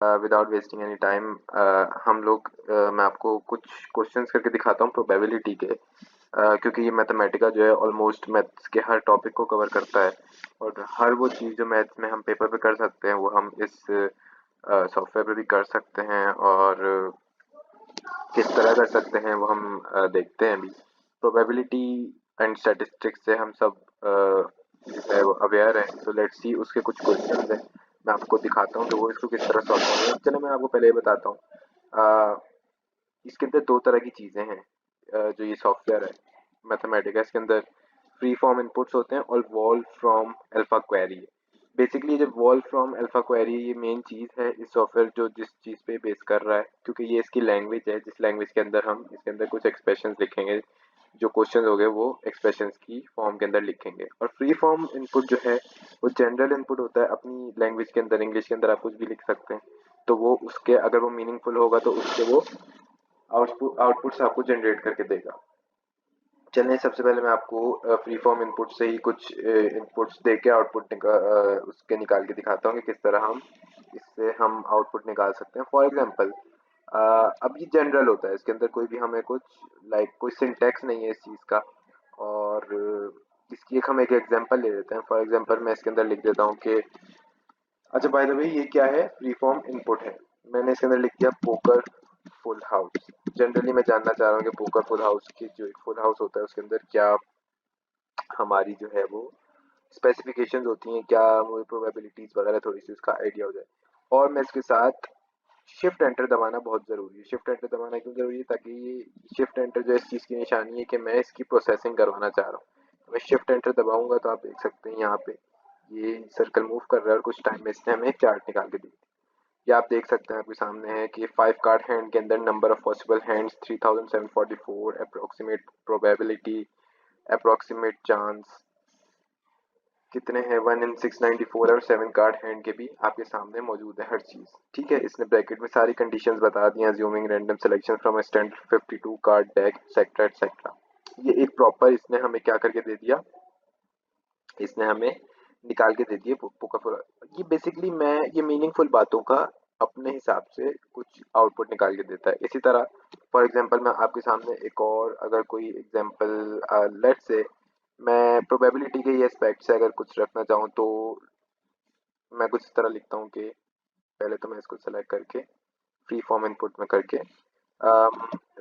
Without wasting any time हम लोग मैं आपको कुछ क्वेश्चंस करके दिखाता हूँ प्रोबेबिलिटी के, क्योंकि ये मैथमेटिका जो है ऑलमोस्ट मैथ्स के हर टॉपिक को कवर करता है, और हर वो चीज़ जो मैथ्स में हम पेपर पे कर सकते हैं वो हम इस सॉफ्टवेयर पे भी कर सकते हैं, और किस तरह कर सकते हैं वो हम देखते हैं अभी। प्रोबेबिलिटी एंड स्टैटिस्टिक्स से हम सब जो है वो अवेयर हैं, तो लेट्स सी उसके कुछ क्वेश्चंस हैं। मैं आपको दिखाता हूँ कि वो इसको किस तरह सॉल्व करेंगे। चलो मैं आपको पहले ये बताता हूँ। इसके अंदर दो तरह की चीज़ें हैं। जो ये सॉफ्टवेयर है मैथमेटिका, इसके अंदर फ्री फॉर्म इनपुट्स होते हैं और valve from alpha query. Basically जो वॉल्व फ्रॉम अल्फा क्वेरी ये मेन चीज़ है इस सॉफ्टवेयर जो जिस चीज़ पे बेस कर रहा है, क्योंकि ये इसकी लैंग्वेज है जिस लैंग्वेज के अंदर हम इसके अंदर कुछ एक्सप्रेशंस लिखेंगे। जो क्वेश्चंस हो गए वो एक्सप्रेशंस की फॉर्म के अंदर लिखेंगे। और फ्री फॉर्म इनपुट जो है वो जनरल इनपुट होता है, अपनी लैंग्वेज के अंदर इंग्लिश के अंदर आप कुछ भी लिख सकते हैं, तो वो उसके अगर वो मीनिंगफुल होगा तो उससे वो आउटपुट्स आपको जनरेट करके देगा। चलिए सबसे पहले मैं आपको फ्री फॉर्म इनपुट से ही कुछ इनपुट्स दे के आउटपुट उसके निकाल के दिखाता हूँ कि किस तरह हम इससे हम आउटपुट निकाल सकते हैं। फॉर एग्जांपल अब ये जनरल होता है, इसके अंदर कोई भी हमें कुछ कोई सिंटैक्स नहीं है इस चीज़ का, और इसकी एक हम एक एग्जांपल ले लेते हैं। फॉर एग्जांपल मैं इसके अंदर लिख देता हूँ कि अच्छा बाय द वे ये क्या है, फ्री फॉर्म इनपुट है। मैंने इसके अंदर लिख दिया पोकर फुल हाउस। जनरली मैं जानना चाह रहा हूँ कि पोकर फुल हाउस की जो एक फुल हाउस होता है उसके अंदर क्या हमारी जो है वो स्पेसिफिकेशंस होती हैं, क्या मुझे प्रोबेबिलिटीज वगैरह थोड़ी सी उसका आइडिया हो जाए। और मैं इसके साथ शिफ्ट एंटर दबाना बहुत ज़रूरी है। शिफ्ट एंटर दबाना क्यों ज़रूरी है, ताकि ये शिफ्ट एंटर जो इस चीज़ की निशानी है कि मैं इसकी प्रोसेसिंग करवाना चाह रहा हूँ। मैं शिफ्ट एंटर दबाऊंगा तो आप देख सकते हैं यहाँ पे ये सर्कल मूव कर रहा है और कुछ टाइम में इसने हमें एक चार्ट निकाल के दी। ये आप देख सकते हैं आपके सामने है कि 5 कार्ड हैंड के अंदर number of possible hands 3744, approximate probability, approximate chance कितने हैं 1 इन 694, और 7 कार्ड हैंड के भी आपके सामने मौजूद है हर चीज़। ठीक है, इसने ब्रैकेट में सारी कंडीशंस बता दी हैं, assuming random selection from a standard 52 card deck etcetera etcetera. ये एक प्रॉपर इसने हमें क्या करके दे दिया, इसने हमें निकाल के दे दिए पोका। ये बेसिकली मैं ये मीनिंगफुल बातों का अपने हिसाब से कुछ आउटपुट निकाल के देता है। इसी तरह फॉर एग्जांपल मैं आपके सामने एक और अगर कोई एग्जांपल लेट्स से मैं प्रोबेबिलिटी के ये एस्पेक्ट से अगर कुछ रखना चाहूँ तो मैं कुछ इस तरह लिखता हूँ कि पहले तो मैं इसको सेलेक्ट करके फ्री फॉर्म इनपुट में करके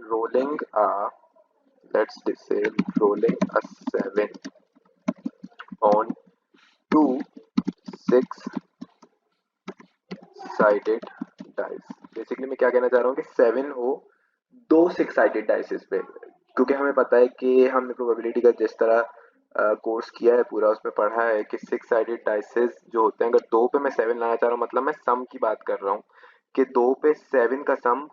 rolling let's say rolling a 7 on 2 6 sided dice. Basically मैं क्या कहना चाह रहा हूँ कि 7 हो दो 6 साइडेड डाइसेस पे, क्योंकि हमें पता है कि हमने प्रोबेबिलिटी का जिस तरह कोर्स किया है पूरा उसमें पढ़ा है कि 6 साइडेड डाइसेस जो होते हैं, अगर दो पे मैं 7 लाना चाह रहा हूँ मतलब मैं सम की बात कर रहा हूँ कि दो पे 7 का सम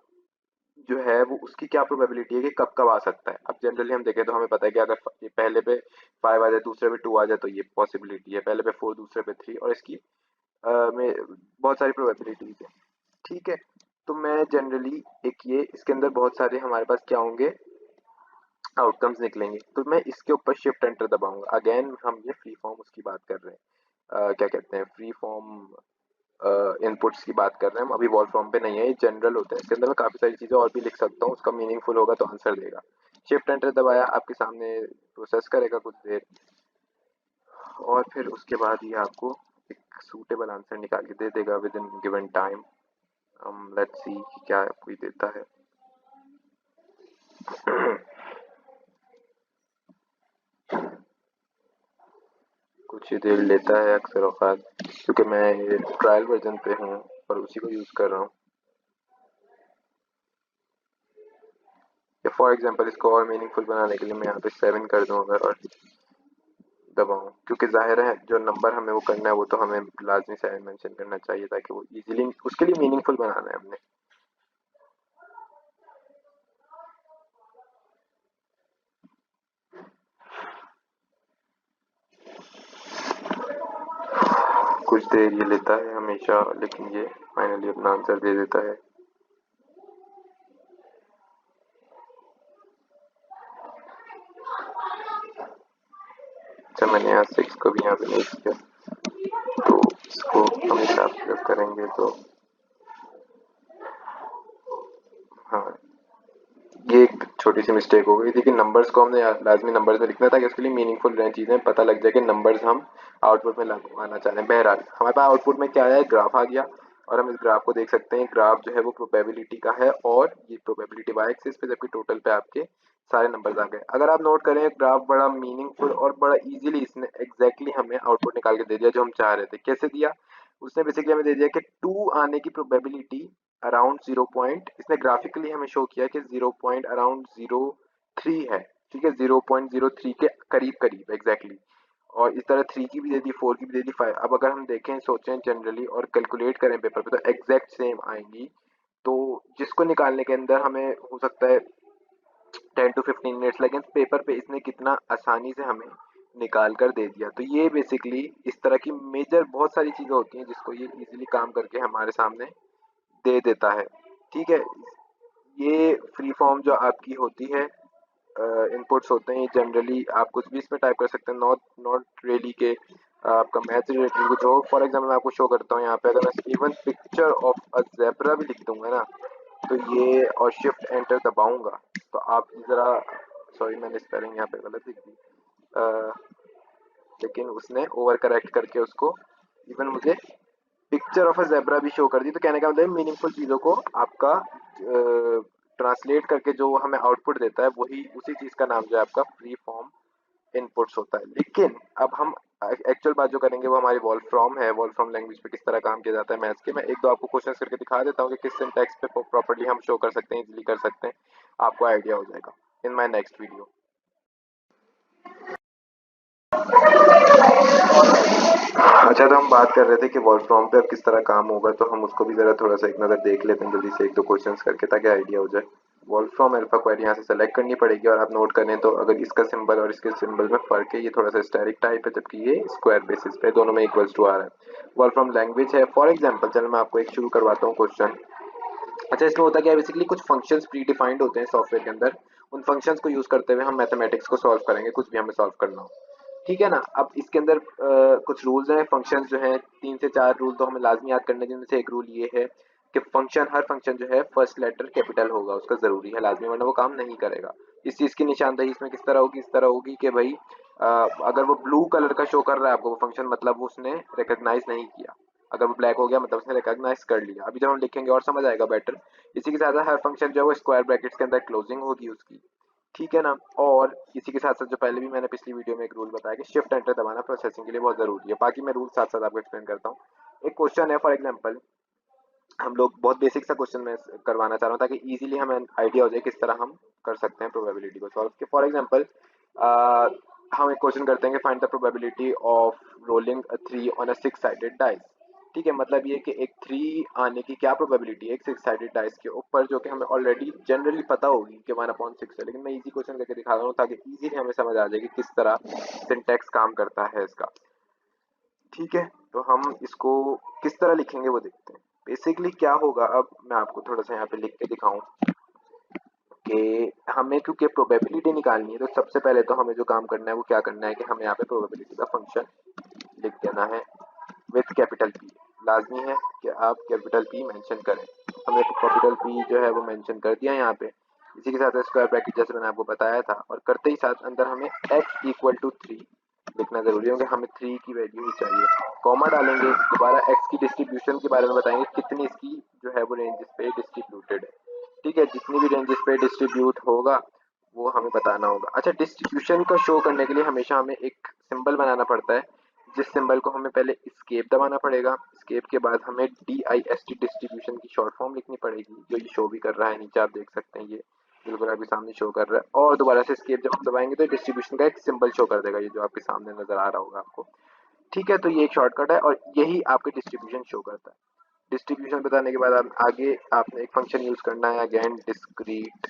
जो है वो उसकी क्या प्रोबेबिलिटी है कि कब कब आ सकता है। अब जनरली हम देखें तो हमें पता है कि अगर ये पहले पे 5 आ जाए दूसरे पे 2 आ जाए तो ये पॉसिबिलिटी है, पहले पे 4 दूसरे पे 3, और इसकी में बहुत सारी प्रोबेबिलिटीज है। ठीक है, तो मैं जनरली एक ये इसके अंदर बहुत सारे हमारे पास क्या होंगे आउटकम्स निकलेंगे, तो मैं इसके ऊपर शिफ्ट एंटर दबाऊंगा। अगेन हम ये फ्री फॉर्म उसकी बात कर रहे हैं, क्या कहते हैं फ्री फॉर्म इनपुट्स की बात कर रहे हैं हम, अभी वॉल फॉर्म पे नहीं है, ये जनरल होता है। इसके अंदर मैं काफ़ी सारी चीज़ें और भी लिख सकता हूँ, उसका मीनिंगफुल होगा तो आंसर देगा। शिफ्ट एंटर दबाया, आपके सामने प्रोसेस करेगा कुछ देर, और फिर उसके बाद ये आपको एक सूटेबल आंसर निकाल के दे देगा with in given time. Let's see क्या कोई देता है। कुछ ही देर लेता है अक्सर औकात, क्योंकि मैं ये ट्रायल वर्जन पे हूँ और उसी को यूज़ कर रहा हूँ। या फॉर एग्जांपल इसको और मीनिंगफुल बनाने के लिए मैं यहाँ पे 7 कर दूँ अगर, और दबाऊँ, क्योंकि जाहिर है जो नंबर हमें वो करना है वो तो हमें लाजमी 7 मेंशन करना चाहिए ताकि वो इजीली उसके लिए मीनिंगफुल बनाना है हमने। कुछ देर ये लेता है हमेशा, लेकिन ये फाइनली अपना आंसर दे देता है। अच्छा मैंने यहाँ 6 को भी यहाँ पे नहीं किया, तो इसको हम हिसाब से करेंगे तो छोटी सी मिस्टेक हो गई थी कि नंबर्स को हमने लाजमी नंबर्स में लिखना था कि उसके लिए मीनिंगफुल रहें चीज़ें, पता लग जाए कि नंबर्स हम आउटपुट में लगाना चाह रहे हैं। बहरहाल हमारे पास आउटपुट में क्या आया है, ग्राफ आ गया, और हम इस ग्राफ को देख सकते हैं। ग्राफ जो है वो प्रोबेबिलिटी का है, और ये प्रोबेबिलिटी वाई एक्सिस पे, जबकि टोटल पे आपके सारे नंबर्स आ गए। अगर आप नोट करें, ग्राफ बड़ा मीनिंगफुल और बड़ा इजीली इसने एग्जैक्टली हमें आउटपुट निकाल के दे दिया जो हम चाह रहे थे। कैसे दिया? उसने बेसिकली हमें दे दिया कि 2 आने की प्रोबेबिलिटी अराउंड 0 पॉइंट, इसने ग्राफिकली हमें शो किया कि 0 पॉइंट अराउंड 03 है। ठीक है, 0.03 के करीब करीब एग्जैक्टली। और इस तरह 3 की भी दे दी, 4 की भी दे दी, 5। अब अगर हम देखें, सोचें जनरली और कैलकुलेट करें पेपर पे, तो एग्जैक्ट सेम आएंगी। तो जिसको निकालने के अंदर हमें हो सकता है 10 to 15 मिनट्स लगे, पेपर पे इसने कितना आसानी से हमें निकाल कर दे दिया। तो ये बेसिकली इस तरह की मेजर बहुत सारी चीज़ें होती हैं जिसको ये इजीली काम करके हमारे सामने दे देता है। ठीक है, ये फ्री फॉर्म जो आपकी होती है इनपुट्स होते हैं, जनरली आप कुछ भी इसमें टाइप कर सकते हैं, नॉट नॉट रियली के आपका मैथ रिलेटेड कुछ हो। फॉर एग्जाम्पल मैं आपको शो करता हूँ यहाँ पे, अगर मैं even picture of a zebra भी लिख दूंगा ना, तो ये और शिफ्ट एंटर दबाऊंगा तो आप ज़रा, सॉरी मैंने स्पेलिंग यहाँ पे गलत लिख दी, लेकिन उसने ओवर करेक्ट करके उसको इवन मुझे पिक्चर ऑफ अ ज़ेब्रा भी शो कर दी। तो कहने का मतलब मीनिंगफुल चीज़ों को आपका ट्रांसलेट करके जो हमें आउटपुट देता है, वही उसी चीज़ का नाम जो है आपका फ्री फॉर्म इनपुट्स होता है। लेकिन अब हम एक्चुअल बात जो करेंगे वो हमारी वॉल्फ्रॉम है, वॉल्फ्रॉम लैंग्वेज पे किस तरह काम किया जाता है मैथ्स के। मैं एक दो आपको क्वेश्चन करके दिखा देता हूँ कि किस सिंटैक्स पे प्रॉपर्ली हम शो कर सकते हैं, इजीली कर सकते हैं, आपको आइडिया हो जाएगा इन माय नेक्स्ट वीडियो। अच्छा, तो हम बात कर रहे थे कि वॉल्फ्रॉम पे अब किस तरह काम होगा, तो हम उसको भी ज़रा थोड़ा सा एक नज़र देख लेते हैं जल्दी से, एक दो क्वेश्चंस करके, ताकि आइडिया हो जाए। वॉल्फ्रॉम अल्फा क्वेरी यहाँ से सेलेक्ट करनी पड़ेगी, और आप नोट करें तो अगर इसका सिंबल और इसके सिंबल में फ़र्क है, ये थोड़ा सा स्टेरिक टाइप है, जबकि ये स्क्वायर बेसिस पे, दोनों में इक्वल्स टू आ रहा है। वॉल्फ्रॉम लैंग्वेज है। फॉर एग्जाम्पल चलो मैं आपको एक शुरू करवाता हूँ क्वेश्चन। अच्छा, इसमें होता क्या है, बेसिकली कुछ फंक्शंस प्री डिफाइंड होते हैं सॉफ्टवेयर के अंदर, उन फंक्शंस को यूज़ करते हुए हम मैथमेटिक्स को सॉल्व करेंगे, कुछ भी हमें सॉल्व करना हो। ठीक है ना। अब इसके अंदर कुछ रूल्स हैं, फंक्शंस जो हैं 3 से 4 रूल तो हमें लाजमी याद करने हैं, जिनमें से एक रूल ये है कि फंक्शन, हर फंक्शन जो है फर्स्ट लेटर कैपिटल होगा, उसका ज़रूरी है, लाजमी, वरना वो काम नहीं करेगा। इस चीज़ की निशानदही इसमें किस तरह होगी, इस तरह होगी कि भाई अगर वो ब्लू कलर का शो कर रहा है आपको वो फंक्शन, मतलब वो उसने रिकग्नाइज नहीं किया। अगर वो ब्लैक हो गया मतलब उसने रिकॉग्नाइज कर लिया। अभी जब हम लिखेंगे और समझ आएगा बेटर। इसी के साथ साथ हर फंक्शन जो है वो स्क्वायर ब्रैकेट्स के अंदर क्लोजिंग होगी उसकी। ठीक है ना। और इसी के साथ साथ जो पहले भी मैंने पिछली वीडियो में एक रूल बताया कि शिफ्ट एंटर दबाना प्रोसेसिंग के लिए बहुत ज़रूरी है। बाकी मैं रूल साथ साथ आपको एक्सप्लेन करता हूँ। एक क्वेश्चन है, फॉर एग्जाम्पल हम लोग बहुत बेसिक सा क्वेश्चन में करवाना चाह रहा हूँ ताकि इजीली हमें आइडिया हो जाए किस तरह हम कर सकते हैं प्रोबेबिलिटी को सॉल्व। फॉर एग्जाम्पल हम एक क्वेश्चन करते हैं कि find the probability of rolling a 3 on a 6 sided dice. ठीक है, मतलब ये कि एक 3 आने की क्या प्रोबेबिलिटी है एक 6 साइडेड डाइस के ऊपर, जो कि हमें ऑलरेडी जनरली पता होगी कि 1/6 है, लेकिन मैं इजी क्वेश्चन करके दिखा रहा हूँ ताकि इजीली हमें समझ आ जाए कि किस तरह सिंटैक्स काम करता है इसका। ठीक है, तो हम इसको किस तरह लिखेंगे वो देखते हैं। बेसिकली क्या होगा, अब मैं आपको थोड़ा सा यहाँ पे लिख के दिखाऊं कि हमें क्योंकि प्रोबेबिलिटी निकालनी है, तो सबसे पहले तो हमें जो काम करना है वो क्या करना है कि हमें यहाँ पे प्रोबेबिलिटी का फंक्शन लिख देना है विथ कैपिटल पी। लाजमी है कि आप कैपिटल पी मेंशन करें। हमने कैपिटल पी जो है वो मेंशन कर दिया यहाँ पे। इसी के साथ स्क्वायर ब्रैकेट जैसे मैंने आपको बताया था, और करते ही साथ अंदर हमें x इक्वल टू 3 लिखना जरूरी है, हमें 3 की वैल्यू ही चाहिए। कॉमा डालेंगे, दोबारा x की डिस्ट्रीब्यूशन के बारे में बताएंगे, कितनी इसकी जो है वो रेंजेस पे डिस्ट्रीब्यूटेड है। ठीक है, जितनी भी रेंजेस पे डिस्ट्रीब्यूट होगा वो हमें बताना होगा। अच्छा, डिस्ट्रीब्यूशन को शो करने के लिए हमेशा हमें एक सिंबल बनाना पड़ता है, जिस सिंबल को हमें पहले एस्केप दबाना पड़ेगा। एस्केप के बाद हमें DIST डिस्ट्रीब्यूशन की शॉर्ट फॉर्म लिखनी पड़ेगी, जो ये शो भी कर रहा है नीचे, आप देख सकते हैं, ये बिल्कुल आपके सामने शो कर रहा है। और दोबारा से एस्केप जब हम दबाएंगे तो डिस्ट्रीब्यूशन का एक सिंबल शो कर देगा, ये जो आपके सामने नजर आ रहा होगा आपको। ठीक है, तो ये एक शॉर्टकट है और यही आपके डिस्ट्रीब्यूशन शो करता है। डिस्ट्रीब्यूशन बताने के बाद आप आगे आपने एक फंक्शन यूज करना है, अगेन डिस्क्रीट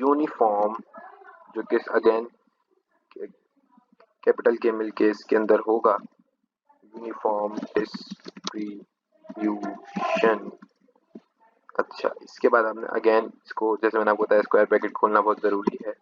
यूनिफॉर्म, जो कि अगेन कैपिटल के मिल के इसके अंदर होगा, यूनिफॉर्म डिस्ट्रीब्यूशन। अच्छा, इसके बाद आपने अगेन इसको, जैसे मैंने आपको बताया, स्क्वायर ब्रैकेट खोलना बहुत ज़रूरी है।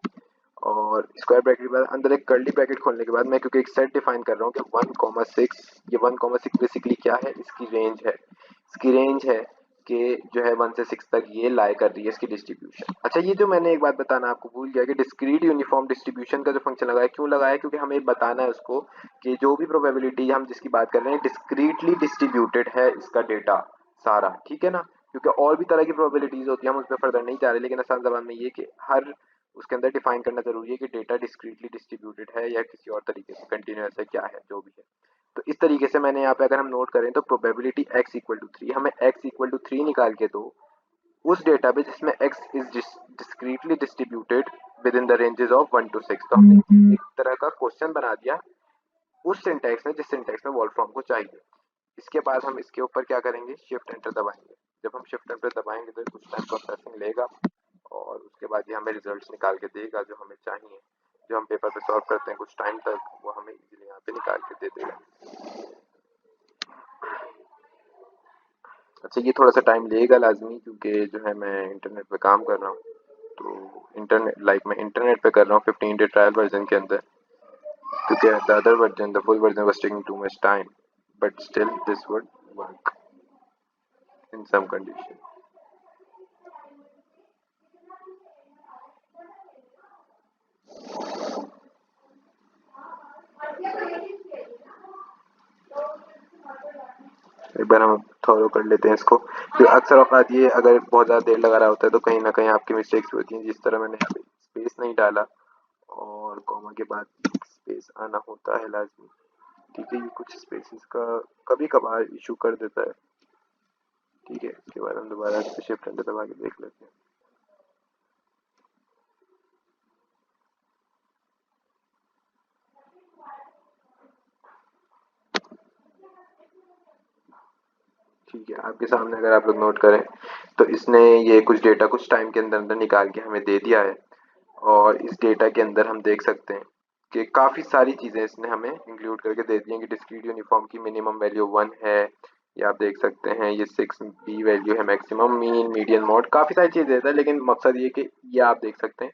और स्क्वायर ब्रैकेट के बाद अंदर एक कर्ली ब्रैकेट खोलने के बाद मैं क्योंकि एक सेट डिफाइन कर रहा हूँ कि 1,6, ये 1,6 बेसिकली क्या है, इसकी रेंज है। इसकी रेंज है के जो है 1 से 6 तक ये लाई कर रही है इसकी डिस्ट्रीब्यूशन। अच्छा, ये जो मैंने एक बात बताना आपको भूल गया कि डिस्क्रीट यूनिफॉर्म डिस्ट्रीब्यूशन का जो फंक्शन लगाया, क्यों लगाया, क्योंकि हमें बताना है उसको कि जो भी प्रोबेबिलिटी हम जिसकी बात कर रहे हैं डिस्क्रीटली डिस्ट्रीब्यूटेड है इसका डेटा सारा, ठीक है ना। क्योंकि और भी तरह की प्रोबेबिलिटीज होती है, हम उस पर फर्दर नहीं जा रहे, लेकिन आसान जबान में ये कि हर उसके अंदर डिफाइन करना जरूरी है कि डेटा डिस्क्रीटली डिस्ट्रीब्यूटेड है या किसी और तरीके से कंटिन्यूस है, क्या है, जो भी है। तो इस तरीके से मैंने यहाँ पे अगर हम नोट करें तो प्रोबेबिलिटी x इक्वल टू 3, हमें x इक्वल टू 3 निकाल के दो उस डेटा पे जिसमें x is discreetly distributed with in the ranges of 1 to 6। तो हमने एक तरह का क्वेश्चन बना दिया उस सिंटैक्स में जिस सिंटैक्स में वॉल्फ्राम को चाहिए। इसके बाद हम इसके ऊपर क्या करेंगे, शिफ्ट एंटर दबाएंगे। जब हम शिफ्ट एंटर दबाएंगे तो कुछ टाइम प्रोसेसिंग लेगा और उसके बाद ये हमें रिजल्ट्स निकाल के देगा जो हमें चाहिए। जो हम पेपर पे सॉल्व करते हैं कुछ टाइम तक, वो हमें इजीली यहाँ पे निकाल के दे देगा। अच्छा, ये थोड़ा सा टाइम लेगा लाजमी, क्योंकि जो है मैं इंटरनेट पे काम कर रहा हूँ। तो मैं इंटरनेट पे कर रहा हूँ 15 डे ट्रायल वर्जन के अंदर, क्योंकि the other version, the full version was taking too much time, but still this would work in some condition. एक बार हम थॉरो कर लेते हैं इसको। फिर अक्सर औकात ये अगर बहुत ज़्यादा देर लगा रहा होता है तो कहीं ना कहीं आपकी मिस्टेक्स होती हैं, जिस तरह मैंने यहाँ पे स्पेस नहीं डाला और कॉमा के बाद स्पेस आना होता है लाजमी, ठीक है। ये कुछ स्पेसेस का कभी कभार इशू कर देता है, ठीक है। इसके बाद हम दोबारा इस पे शिफ्ट एंटर दबा के देख लेते हैं। ठीक है, आपके सामने अगर आप लोग नोट करें तो इसने ये कुछ डेटा कुछ टाइम के अंदर अंदर निकाल के हमें दे दिया है। और इस डेटा के अंदर हम देख सकते हैं कि काफ़ी सारी चीज़ें इसने हमें इंक्लूड करके दे दी हैं कि डिस्क्रीट यूनिफॉर्म की मिनिमम वैल्यू 1 है, ये आप देख सकते हैं, ये 6b वैल्यू है, मैक्सिमम, मीन, मीडियन, मोड, काफ़ी सारी चीज़ें देता है। लेकिन मकसद ये कि ये आप देख सकते हैं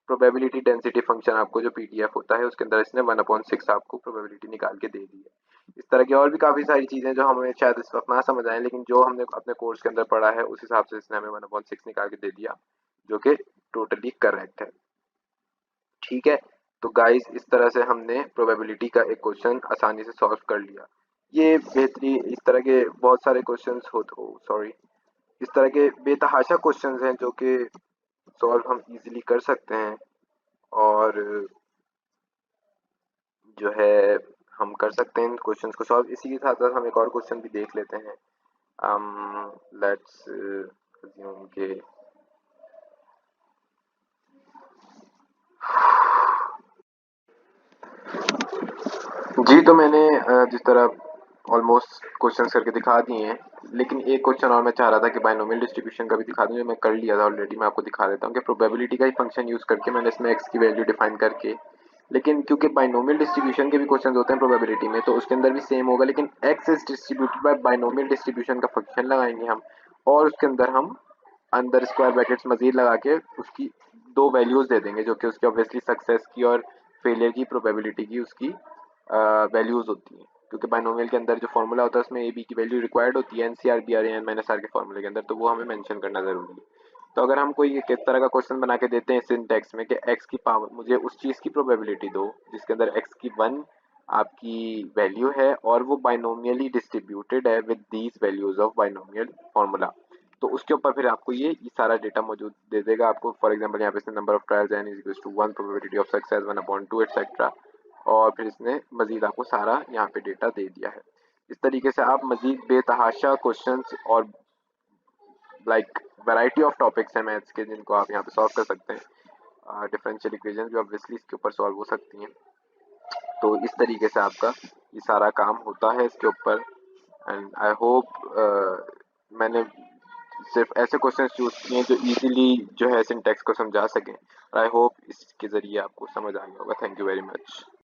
प्रोबेबिलिटी डेंसिटी फंक्शन आपको जो पीडीएफ होता है उसके अंदर इसने 1/6 आपको प्रोबेबिलिटी निकाल के दे दी है। इस तरह की और भी काफ़ी सारी चीज़ें जो हमें शायद इस वक्त ना समझ आए, लेकिन जो हमने अपने कोर्स के अंदर पढ़ा है उस हिसाब से इसने हमें 1/6 निकाल के दे दिया, जो कि टोटली करेक्ट है, ठीक है। तो गाइस, इस तरह से हमने प्रोबेबिलिटी का एक क्वेश्चन आसानी से सॉल्व कर लिया। ये बेहतरी इस तरह के बहुत सारे क्वेश्चंस हो तो सॉरी इस तरह के बेतहाशा क्वेश्चंस हैं जो कि सॉल्व हम इजीली कर सकते हैं। और जो है हम कर सकते हैं इन क्वेश्चंस को सॉल्व। इसी के साथ साथ हम एक और क्वेश्चन भी देख लेते हैं। लेट्स अज्यूम के जी, तो मैंने जिस तरह ऑलमोस्ट क्वेश्चंस करके दिखा दिए हैं, लेकिन एक क्वेश्चन और मैं चाह रहा था कि बायनोमियल डिस्ट्रीब्यूशन का भी दिखा दूं, जो मैं कर लिया था ऑलरेडी। मैं आपको दिखा देता हूँ कि प्रोबेबिलिटी का ही फंक्शन यूज़ करके मैंने इसमें x की वैल्यू डिफाइन करके, लेकिन क्योंकि बायनोमियल डिस्ट्रीब्यूशन के भी क्वेश्चन होते हैं प्रोबेबिलिटी में, तो उसके अंदर भी सेम होगा, लेकिन x is distributed by binomial distribution का फंक्शन लगाएंगे हम, और उसके अंदर हम अंदर स्क्वायर ब्रैकेट्स मजीद लगा के उसकी दो वैल्यूज दे देंगे, जो कि उसकी ऑब्वियसली सक्सेस की और फेलियर की प्रोबेबिलिटी की उसकी वैल्यूज होती हैं। क्योंकि बायनोमियल के अंदर जो फॉर्मूला होता है उसमें ए बी की वैल्यू रिक्वायर्ड होती है nCr B R N minus R के फॉर्मूले के अंदर, तो वो हमें मेंशन करना जरूरी है। तो अगर हम कोई किस तरह का क्वेश्चन बना के देते हैं सिंटैक्स में कि एक्स की पावर, मुझे उस चीज़ की प्रोबेबिलिटी दो जिसके अंदर एक्स की 1 आपकी वैल्यू है और वो बाइनोमियली डिस्ट्रीब्यूटेड है with these values of binomial formula, तो उसके ऊपर फिर आपको ये सारा डेटा मौजूद दे देगा आपको। फॉर एग्जांपल यहाँ पे इसने number of trials N is equals to 1, probability of success 1/2 etcetera, और फिर इसने मजीद आपको सारा यहाँ पे डेटा दे दिया है। इस तरीके से आप मजीद बेतहाशा क्वेश्चंस और लाइक वैरायटी ऑफ टॉपिक्स हैं मैथ्स के जिनको आप यहाँ पे सॉल्व कर सकते हैं। डिफरेंशियल इक्वेशन भी ऑब्वियसली इसके ऊपर सॉल्व हो सकती हैं। तो इस तरीके से आपका ये सारा काम होता है इसके ऊपर। एंड आई होप मैंने सिर्फ ऐसे क्वेश्चंस चूज किए हैं जो इजीली जो है सिंटैक्स को समझा सकें। आई होप इसके ज़रिए आपको समझ आ गया होगा। Thank you very much.